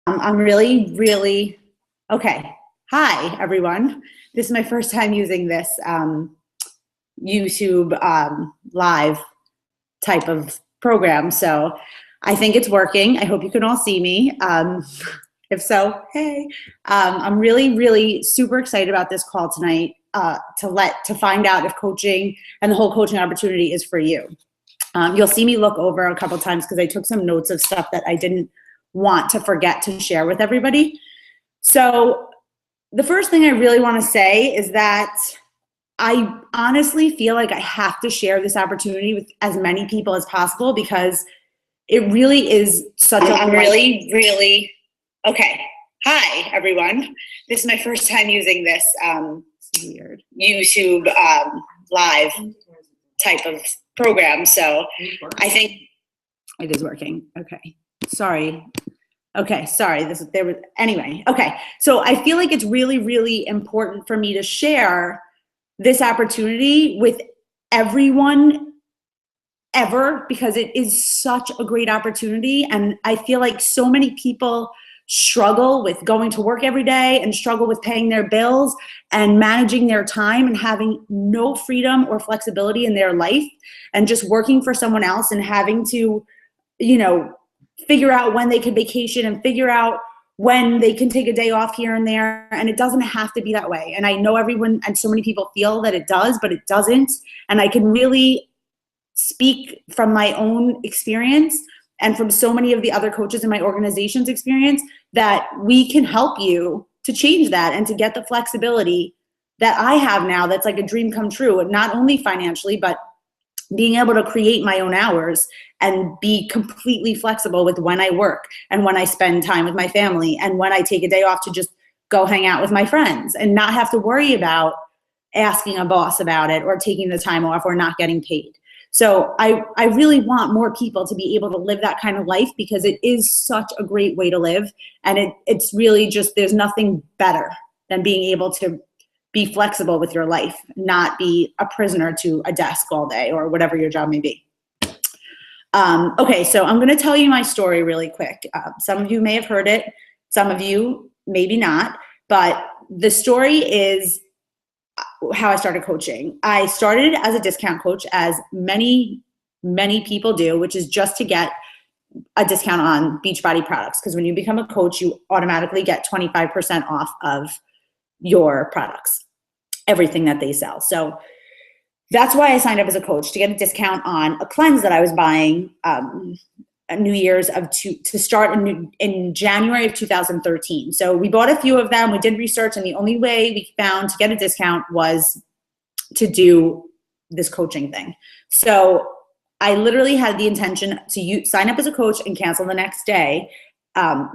I'm really, okay. Hi, everyone. This is my first time using this YouTube live type of program, so I think it's working. I hope you can all see me. If so, hey. I'm really super excited about this call tonight to find out if coaching and the whole coaching opportunity is for you. You'll see me look over a couple times because I took some notes of stuff that I didn't want to forget to share with everybody. So the first thing I really want to say is that I honestly feel like I have to share this opportunity with as many people as possible because it really is such a really okay. Hi, everyone. This is my first time using this weird YouTube live type of program, so I think it is working. Okay, sorry. Okay, sorry. Anyway. Okay, so I feel like it's really important for me to share this opportunity with everyone ever because it is such a great opportunity, and I feel like so many people struggle with going to work every day and struggle with paying their bills and managing their time and having no freedom or flexibility in their life and just working for someone else and having to, figure out when they can vacation and figure out when they can take a day off here and there. And it doesn't have to be that way. And I know everyone and so many people feel that it does, but it doesn't. And I can really speak from my own experience and from so many of the other coaches in my organization's experience that we can help you to change that and to get the flexibility that I have now that's like a dream come true, not only financially, but being able to create my own hours and be completely flexible with when I work and when I spend time with my family and when I take a day off to just go hang out with my friends and not have to worry about asking a boss about it or taking the time off or not getting paid. So I really want more people to be able to live that kind of life because it is such a great way to live. And it's really just, there's nothing better than being able to be flexible with your life, not be a prisoner to a desk all day or whatever your job may be. Okay, so I'm gonna tell you my story really quick. Some of you may have heard it, some of you maybe not, but the story is how I started coaching. I started as a discount coach, as many people do, which is just to get a discount on Beachbody products. Because when you become a coach, you automatically get 25% off of your products, everything that they sell. So that's why I signed up as a coach, to get a discount on a cleanse that I was buying New Year's to start in January of 2013. So we bought a few of them. We did research, and the only way we found to get a discount was to do this coaching thing. So I literally had the intention to sign up as a coach and cancel the next day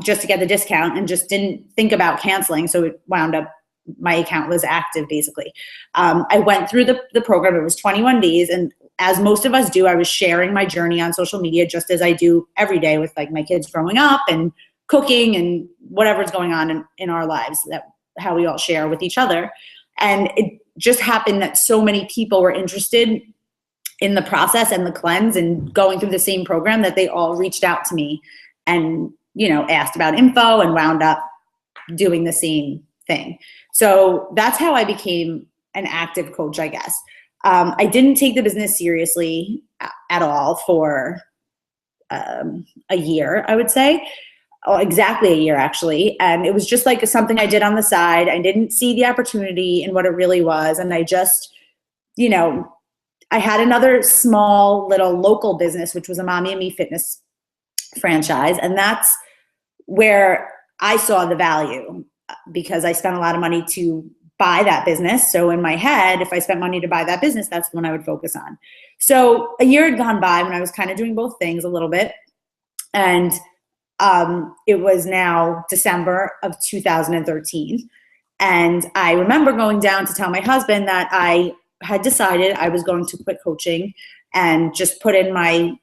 just to get the discount, and just didn't think about canceling. So it wound up, my account was active basically. I went through the program. It was 21 days. And as most of us do, I was sharing my journey on social media just as I do every day with like my kids growing up and cooking and whatever's going on in our lives, how we all share with each other. And it just happened that so many people were interested in the process and the cleanse and going through the same program that they all reached out to me and, asked about info and wound up doing the same thing. So that's how I became an active coach, I guess. I didn't take the business seriously at all for a year, I would say. Exactly a year, actually. And it was just like something I did on the side. I didn't see the opportunity in what it really was. And I just, I had another small little local business, which was a Mommy and Me fitness franchise. And that's where I saw the value, because I spent a lot of money to buy that business. So in my head, if I spent money to buy that business, that's the one I would focus on. So a year had gone by when I was kind of doing both things a little bit. And it was now December of 2013. And I remember going down to tell my husband that I had decided I was going to quit coaching and just put in my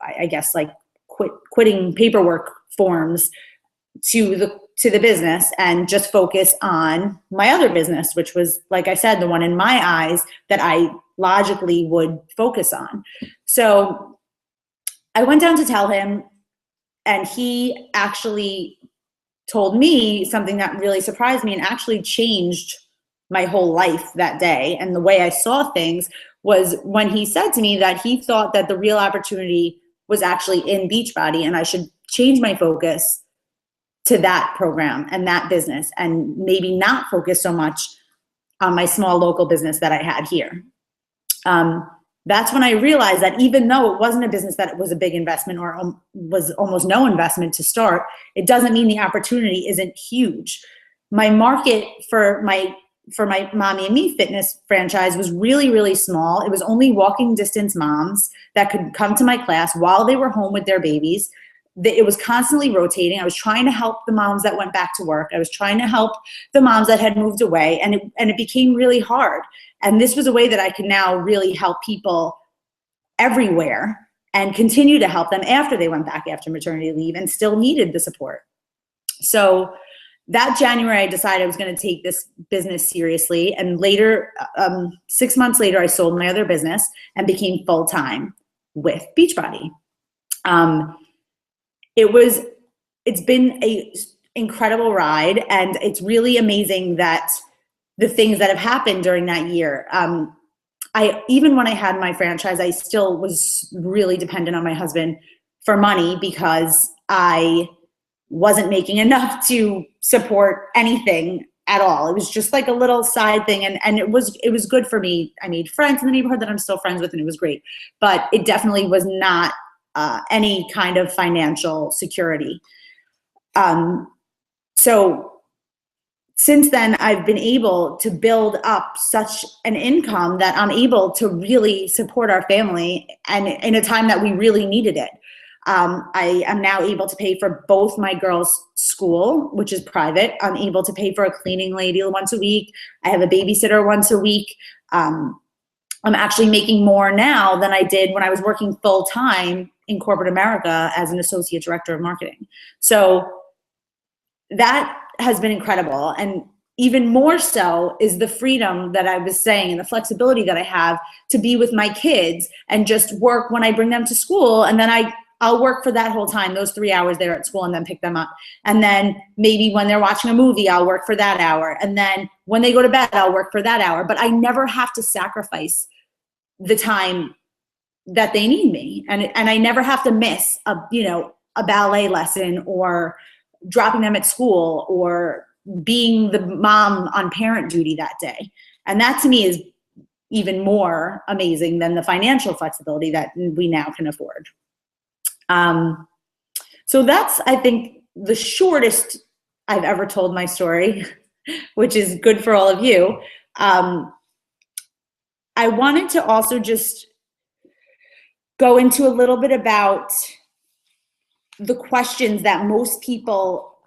I guess like quitting paperwork forms to the business and just focus on my other business, which was, like I said, the one in my eyes that I logically would focus on. So I went down to tell him, and he actually told me something that really surprised me and actually changed my whole life that day. And the way I saw things was when he said to me that he thought that the real opportunity was actually in Beachbody, and I should change my focus to that program and that business, and maybe not focus so much on my small local business that I had here. That's when I realized that even though it wasn't a business that was a big investment or was almost no investment to start, it doesn't mean the opportunity isn't huge. My market for my Mommy and Me fitness franchise was really, really small. It was only walking distance moms that could come to my class while they were home with their babies. It was constantly rotating. I was trying to help the moms that went back to work. I was trying to help the moms that had moved away, and it became really hard. And this was a way that I can now really help people everywhere and continue to help them after they went back after maternity leave and still needed the support. So that January, I decided I was going to take this business seriously. And later, 6 months later, I sold my other business and became full-time with Beachbody. It's been an incredible ride, and it's really amazing that the things that have happened during that year. Even when I had my franchise, I still was really dependent on my husband for money because I wasn't making enough to support anything at all. It was just like a little side thing, and it was good for me. I made friends in the neighborhood that I'm still friends with, and it was great. But it definitely was not any kind of financial security. So since then, I've been able to build up such an income that I'm able to really support our family, and in a time that we really needed it. I am now able to pay for both my girls' school, which is private. I'm able to pay for a cleaning lady once a week. I have a babysitter once a week. I'm actually making more now than I did when I was working full-time in corporate America as an associate director of marketing. So that has been incredible. And even more so is the freedom that I was saying and the flexibility that I have to be with my kids and just work when I bring them to school. And then I'll work for that whole time, those 3 hours they're at school, and then pick them up. And then maybe when they're watching a movie, I'll work for that hour. And then when they go to bed, I'll work for that hour. But I never have to sacrifice the time that they need me. And I never have to miss a ballet lesson or dropping them at school or being the mom on parent duty that day. And that to me is even more amazing than the financial flexibility that we now can afford. So that's, I think, the shortest I've ever told my story, which is good for all of you. I wanted to also just go into a little bit about the questions that most people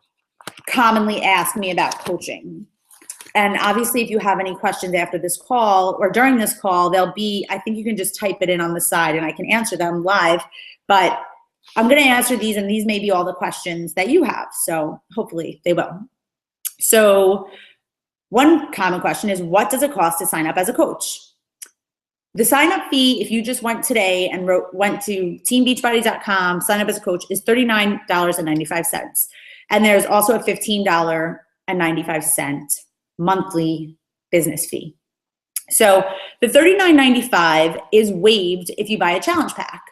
commonly ask me about coaching. And obviously, if you have any questions after this call or during this call, they'll be, I think you can just type it in on the side and I can answer them live. But I'm going to answer these, and these may be all the questions that you have. So hopefully they will. So one common question is, what does it cost to sign up as a coach? The sign-up fee, if you just went today and went to teambeachbody.com, sign up as a coach, is $39.95. And there's also a $15.95 monthly business fee. So the $39.95 is waived if you buy a challenge pack.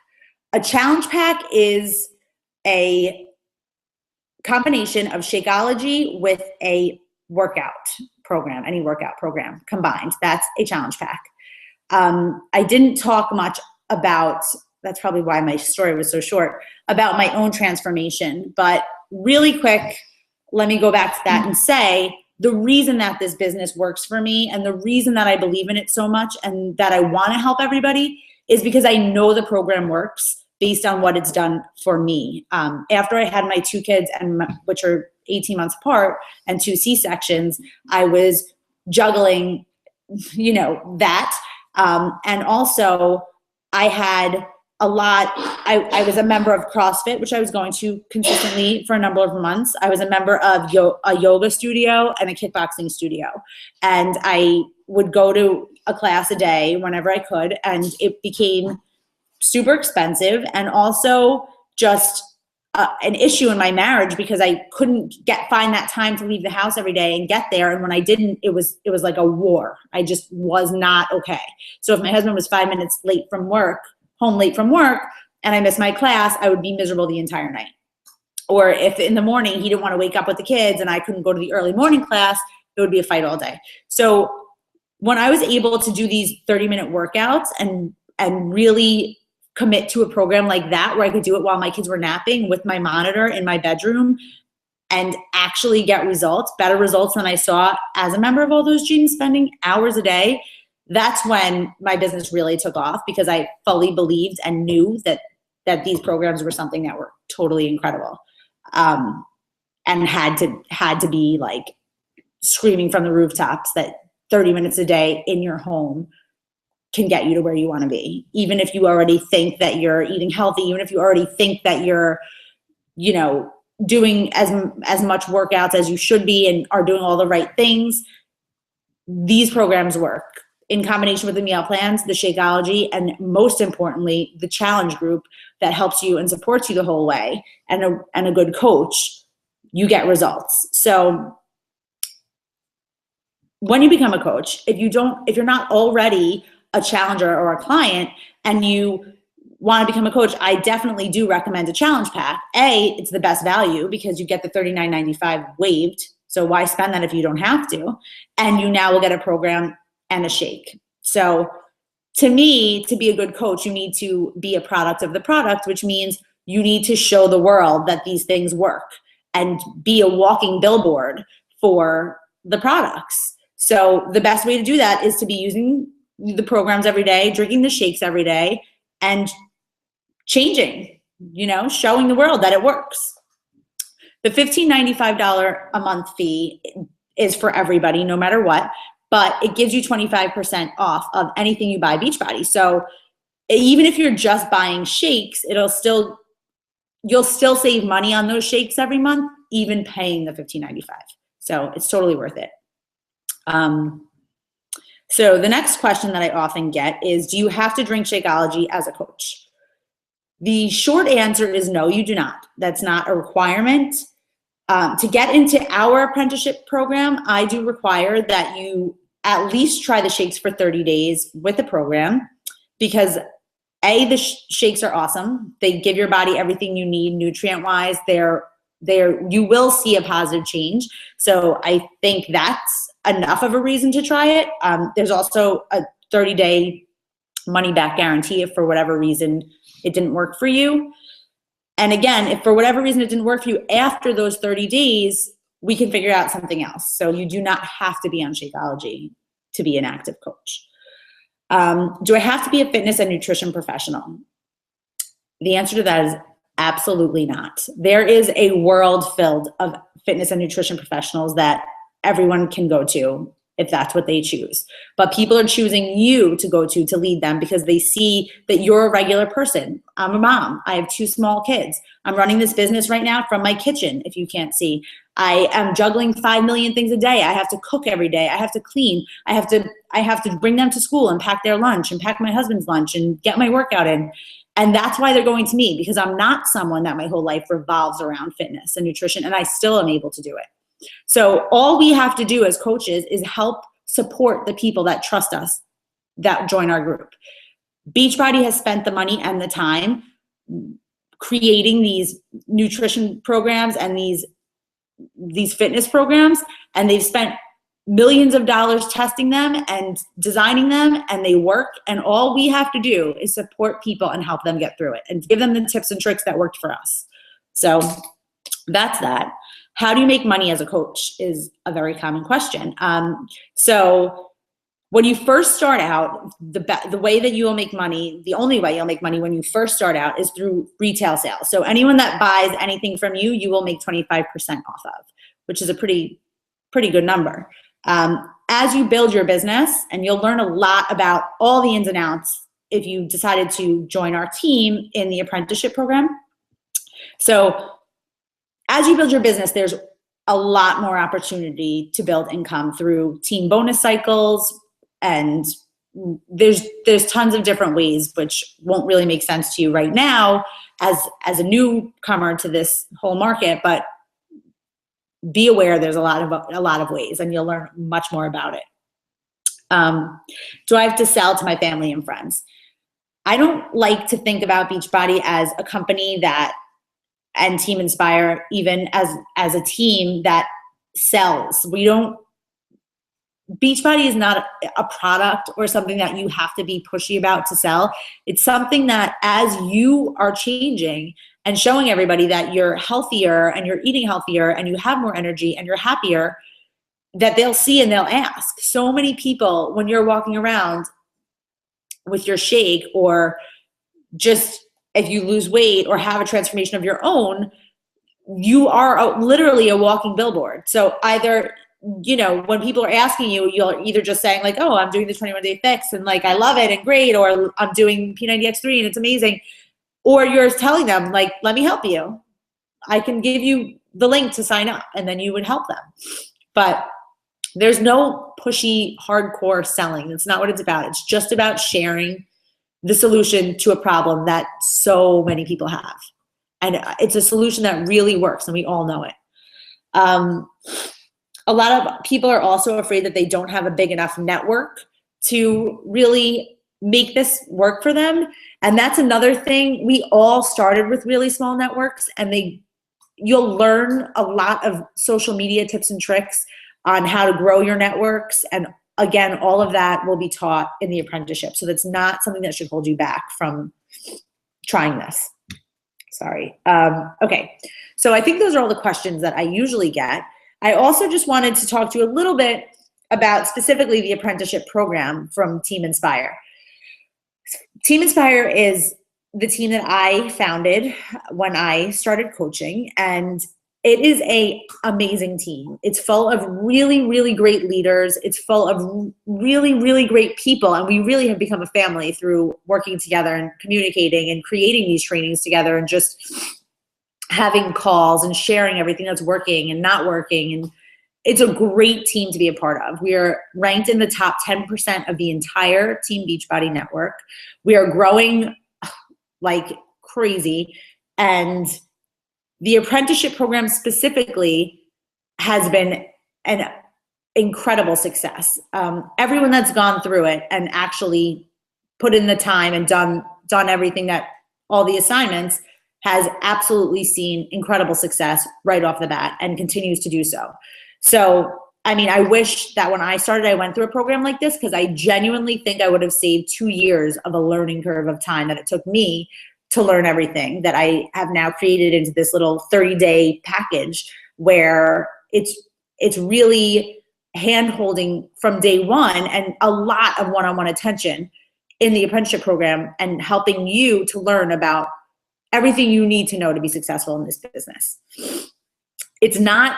A challenge pack is a combination of Shakeology with a workout program, any workout program combined. That's a challenge pack. I didn't talk much about, that's probably why my story was so short, about my own transformation. But really quick, let me go back to that and say the reason that this business works for me and the reason that I believe in it so much and that I want to help everybody is because I know the program works based on what it's done for me. After I had my two kids, which are 18 months apart, and 2 C-sections, I was juggling, that. And also I had a lot, I was a member of CrossFit, which I was going to consistently for a number of months. I was a member of a yoga studio and a kickboxing studio. And I would go to a class a day whenever I could, and it became super expensive and also just an issue in my marriage because I couldn't find that time to leave the house every day and get there. And when I didn't, it was like a war. I just was not okay. So if my husband was 5 minutes home late from work, and I missed my class, I would be miserable the entire night. Or if in the morning he didn't want to wake up with the kids and I couldn't go to the early morning class, it would be a fight all day. So when I was able to do these 30-minute workouts and really commit to a program like that, where I could do it while my kids were napping with my monitor in my bedroom and actually get results, better results than I saw as a member of all those gyms spending hours a day, that's when my business really took off, because I fully believed and knew that these programs were something that were totally incredible, and had to be like screaming from the rooftops that 30 minutes a day in your home can get you to where you want to be. Even if you already think that you're eating healthy, even if you already think that you're, doing as much workouts as you should be and are doing all the right things, these programs work in combination with the meal plans, the Shakeology, and most importantly, the challenge group that helps you and supports you the whole way, and a good coach. You get results. So when you become a coach, if you're not already a challenger or a client and you want to become a coach, I definitely do recommend a challenge pack. It's the best value because you get the $39.95 waived. So why spend that if you don't have to? And you now will get a program and a shake. So to me, to be a good coach, you need to be a product of the product, which means you need to show the world that these things work and be a walking billboard for the products. So the best way to do that is to be using the programs every day, drinking the shakes every day, and changing, showing the world that it works. The $15.95 a month fee is for everybody, no matter what, but it gives you 25% off of anything you buy Beachbody. So even if you're just buying shakes, you'll still save money on those shakes every month, even paying the $15.95. So it's totally worth it. So the next question that I often get is, do you have to drink Shakeology as a coach? The short answer is no, you do not. That's not a requirement. To get into our apprenticeship program, I do require that you at least try the shakes for 30 days with the program, because the shakes are awesome. They give your body everything you need nutrient-wise. You will see a positive change. So I think that's enough of a reason to try it. There's also a 30-day money-back guarantee if for whatever reason it didn't work for you. And again, if for whatever reason it didn't work for you after those 30 days, we can figure out something else. So you do not have to be on Shakeology to be an active coach. Do I have to be a fitness and nutrition professional? The answer to that is absolutely not. There is a world filled of fitness and nutrition professionals that everyone can go to if that's what they choose. But people are choosing you to go to lead them because they see that you're a regular person. I'm a mom. I have 2 small kids. I'm running this business right now from my kitchen, if you can't see. I am juggling 5 million things a day. I have to cook every day. I have to clean. I have to bring them to school and pack their lunch and pack my husband's lunch and get my workout in. And that's why they're going to me, because I'm not someone that my whole life revolves around fitness and nutrition, and I still am able to do it. So all we have to do as coaches is help support the people that trust us, that join our group. Beachbody has spent the money and the time creating these nutrition programs and these fitness programs, and they've spent millions of dollars testing them and designing them, and they work. And all we have to do is support people and help them get through it and give them the tips and tricks that worked for us. So that's that. How do you make money as a coach is a very common question. So when you first start out, the way that you will make money, the only way you'll make money when you first start out is through retail sales. So anyone that buys anything from you, you will make 25% off of, which is a pretty good number. As you build your business, and you'll learn a lot about all the ins and outs if you decided to join our team in the apprenticeship program. So as you build your business, there's a lot more opportunity to build income through team bonus cycles and there's tons of different ways, which won't really make sense to you right now as a newcomer to this whole market, but be aware there's a lot of ways, and you'll learn much more about it. Do I have to sell to my family and friends? I don't like to think about Beachbody as a company and Team Inspire even as a team that sells. Beachbody is not a product or something that you have to be pushy about to sell. It's something that as you are changing and showing everybody that you're healthier and you're eating healthier and you have more energy and you're happier, that they'll see and they'll ask. So many people, when you're walking around with your shake, or just if you lose weight or have a transformation of your own, you are literally a walking billboard. So either, when people are asking you, you're either just saying like, oh, I'm doing the 21-day fix and like, I love it and great, or I'm doing P90X3 and it's amazing. Or you're telling them like, let me help you. I can give you the link to sign up, and then you would help them. But there's no pushy, hardcore selling. That's not what it's about. It's just about sharing the solution to a problem that so many people have. And it's a solution that really works, and we all know it. A lot of people are also afraid that they don't have a big enough network to really make this work for them. And that's another thing. We all started with really small networks, and you'll learn a lot of social media tips and tricks on how to grow your networks. And again, all of that will be taught in the apprenticeship. So that's not something that should hold you back from trying this. Sorry. Okay. So I think those are all the questions that I usually get. I also just wanted to talk to you a little bit about specifically the apprenticeship program from Team Inspire. Team Inspire is the team that I founded when I started coaching, and it is an amazing team. It's full of really, really great leaders. It's full of really, really great people, and we really have become a family through working together and communicating and creating these trainings together, and just having calls and sharing everything that's working and not working. And it's a great team to be a part of. We are ranked in the top 10% of the entire Team Beachbody network. We are growing like crazy. And the apprenticeship program specifically has been an incredible success. Everyone that's gone through it and actually put in the time and done everything, that all the assignments, has absolutely seen incredible success right off the bat and continues to do so. So, I mean, I wish that when I started, I went through a program like this, because I genuinely think I would have saved 2 years of a learning curve of time that it took me to learn everything that I have now created into this little 30-day package, where it's really hand-holding from day one, and a lot of one-on-one attention in the apprenticeship program, and helping you to learn about everything you need to know to be successful in this business. It's not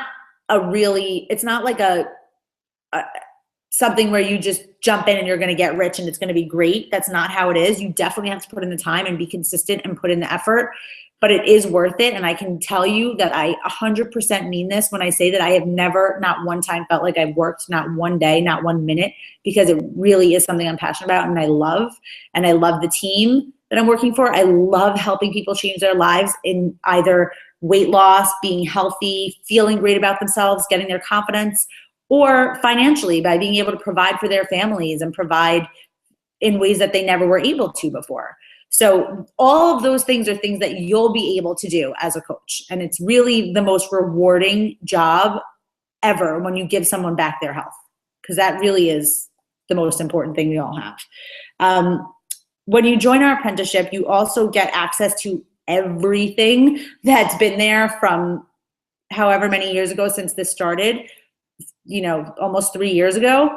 like a something where you just jump in and you're going to get rich and it's going to be great. That's not how it is. You definitely have to put in the time and be consistent and put in the effort, but it is worth it. And I can tell you that I 100% mean this when I say that I have never, not one time, felt like I've worked, not one day, not 1 minute, because it really is something I'm passionate about and I love the team that I'm working for. I love helping people change their lives in either weight loss, being healthy, feeling great about themselves, getting their confidence, or financially by being able to provide for their families and provide in ways that they never were able to before. So all of those things are things that you'll be able to do as a coach. And it's really the most rewarding job ever when you give someone back their health, because that really is the most important thing we all have. When you join our apprenticeship, you also get access to everything that's been there from however many years ago since this started, almost 3 years ago.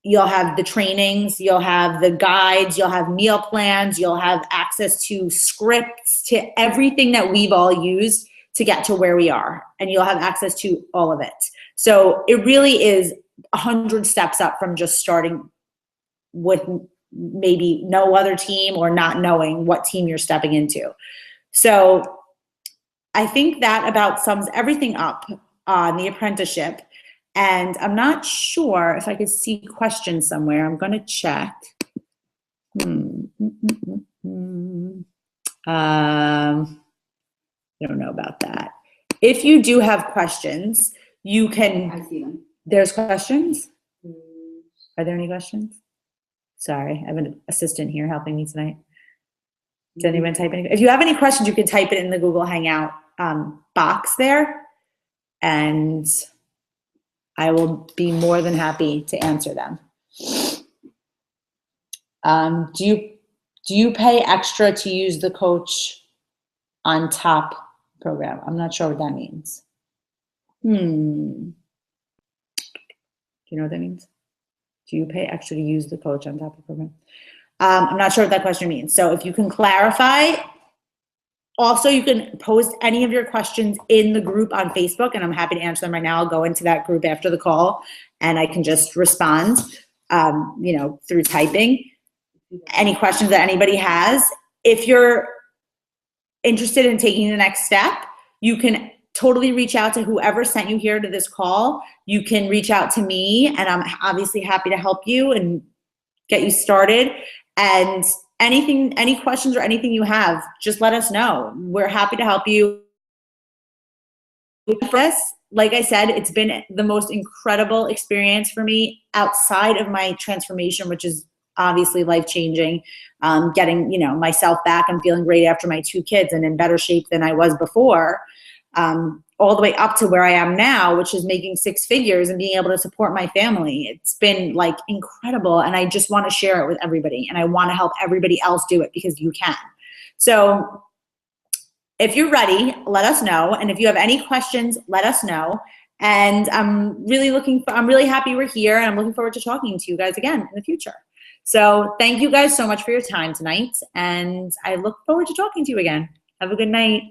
You'll have the trainings, you'll have the guides, you'll have meal plans, you'll have access to scripts, to everything that we've all used to get to where we are. And you'll have access to all of it. So it really is 100 steps up from just starting with maybe no other team or not knowing what team you're stepping into. So I think that about sums everything up on the apprenticeship. And I'm not sure if I could see questions somewhere. I'm going to check. I don't know about that. If you do have questions, you can. I see them. There's questions? Are there any questions? Sorry, I have an assistant here helping me tonight. Did anyone type any? If you have any questions, you can type it in the Google Hangout box there, and I will be more than happy to answer them. Do you pay extra to use the coach on top program? I'm not sure what that means. Do you know what that means? Do you pay extra to use the coach on top of the program? I'm not sure what that question means. So if you can clarify. Also, you can post any of your questions in the group on Facebook, and I'm happy to answer them right now. I'll go into that group after the call, and I can just respond, through typing. Any questions that anybody has. If you're interested in taking the next step, you can totally reach out to whoever sent you here to this call. You can reach out to me, and I'm obviously happy to help you and get you started. And any questions or anything you have, just let us know. We're happy to help you. Like I said, it's been the most incredible experience for me outside of my transformation, which is obviously life-changing. Getting, myself back and feeling great after my 2 kids and in better shape than I was before. All the way up to where I am now, which is making 6 figures and being able to support my family. It's been like incredible, and I just want to share it with everybody, and I want to help everybody else do it because you can. So if you're ready, let us know, and if you have any questions, let us know. And I'm really happy we're here, and I'm looking forward to talking to you guys again in the future. So thank you guys so much for your time tonight, and I look forward to talking to you again. Have a good night.